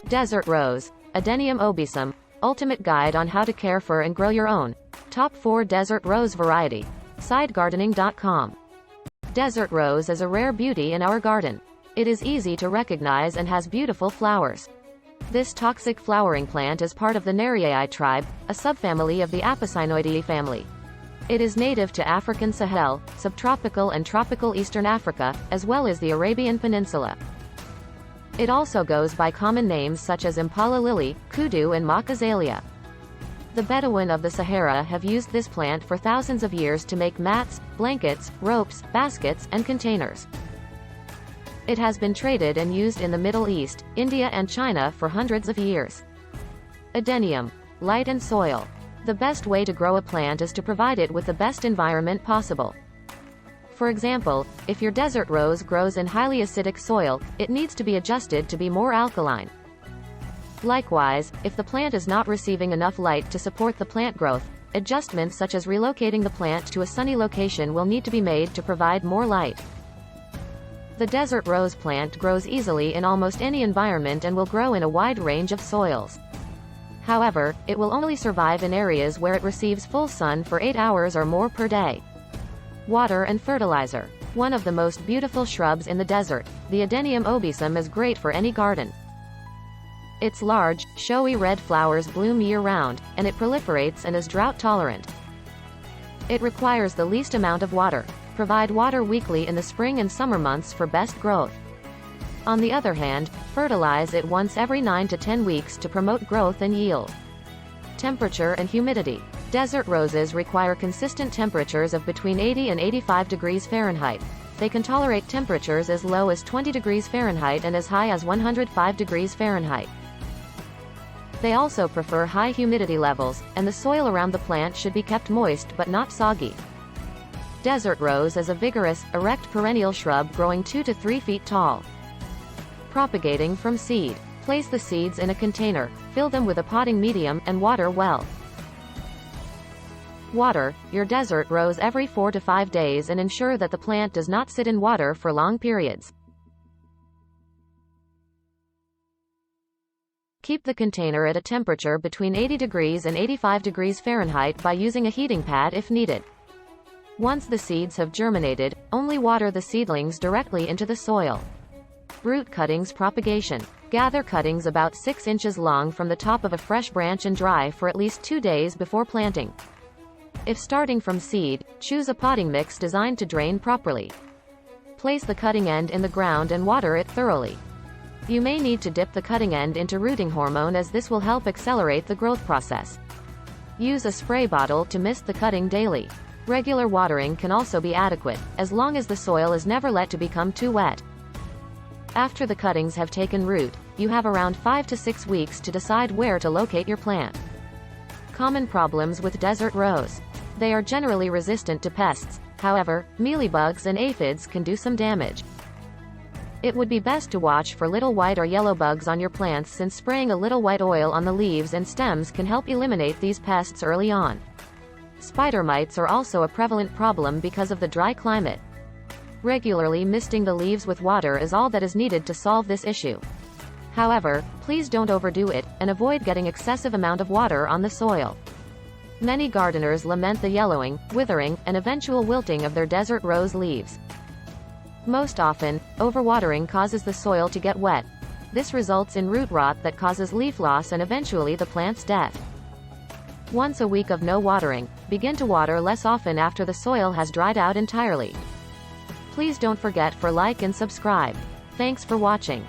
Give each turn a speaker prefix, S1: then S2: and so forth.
S1: Desert Rose, Adenium Obesum, ultimate guide on how to care for and grow your own. Top 4 Desert Rose variety. SideGardening.com. Desert Rose is a rare beauty in our garden. It is easy to recognize and has beautiful flowers. This toxic flowering plant is part of the Nerieae tribe, a subfamily of the Apocynoideae family. It is native to African Sahel, subtropical and tropical eastern Africa, as well as the Arabian Peninsula. It also goes by common names such as impala lily, kudu and mock azalea. The Bedouin of the Sahara have used this plant for thousands of years to make mats, blankets, ropes, baskets, and containers. It has been traded and used in the Middle East, India and China for hundreds of years. Adenium. Light and soil. The best way to grow a plant is to provide it with the best environment possible. For example, if your desert rose grows in highly acidic soil, it needs to be adjusted to be more alkaline. Likewise, if the plant is not receiving enough light to support the plant growth, adjustments such as relocating the plant to a sunny location will need to be made to provide more light. The desert rose plant grows easily in almost any environment and will grow in a wide range of soils. However, it will only survive in areas where it receives full sun for 8 hours or more per day. Water and fertilizer. One of the most beautiful shrubs in the desert, the Adenium Obesum is great for any garden. Its large, showy red flowers bloom year-round, and it proliferates and is drought-tolerant. It requires the least amount of water. Provide water weekly in the spring and summer months for best growth. On the other hand, fertilize it once every 9 to 10 weeks to promote growth and yield. Temperature and humidity. Desert roses require consistent temperatures of between 80 and 85 degrees Fahrenheit. They can tolerate temperatures as low as 20 degrees Fahrenheit and as high as 105 degrees Fahrenheit. They also prefer high humidity levels, and the soil around the plant should be kept moist but not soggy. Desert rose is a vigorous, erect perennial shrub growing 2 to 3 feet tall. Propagating from seed. Place the seeds in a container, fill them with a potting medium, and water well. Water your desert rose every 4 to 5 days and ensure that the plant does not sit in water for long periods. Keep the container at a temperature between 80 degrees and 85 degrees Fahrenheit by using a heating pad if needed. Once the seeds have germinated, only water the seedlings directly into the soil. Root cuttings propagation. Gather cuttings about 6 inches long from the top of a fresh branch and dry for at least 2 days before planting. If starting from seed, choose a potting mix designed to drain properly. Place the cutting end in the ground and water it thoroughly. You may need to dip the cutting end into rooting hormone as this will help accelerate the growth process. Use a spray bottle to mist the cutting daily. Regular watering can also be adequate, as long as the soil is never let to become too wet. After the cuttings have taken root, you have around 5 to 6 weeks to decide where to locate your plant. Common problems with desert rose. They are generally resistant to pests. However, mealybugs and aphids can do some damage. It would be best to watch for little white or yellow bugs on your plants, since spraying a little white oil on the leaves and stems can help eliminate these pests early on. Spider mites are also a prevalent problem because of the dry climate. Regularly misting the leaves with water is all that is needed to solve this issue. However, please don't overdo it, and avoid getting excessive amount of water on the soil. Many gardeners lament the yellowing, withering, and eventual wilting of their desert rose leaves. Most often, overwatering causes the soil to get wet. This results in root rot that causes leaf loss and eventually the plant's death. Once a week of no watering, begin to water less often after the soil has dried out entirely. Please don't forget for like and subscribe. Thanks for watching.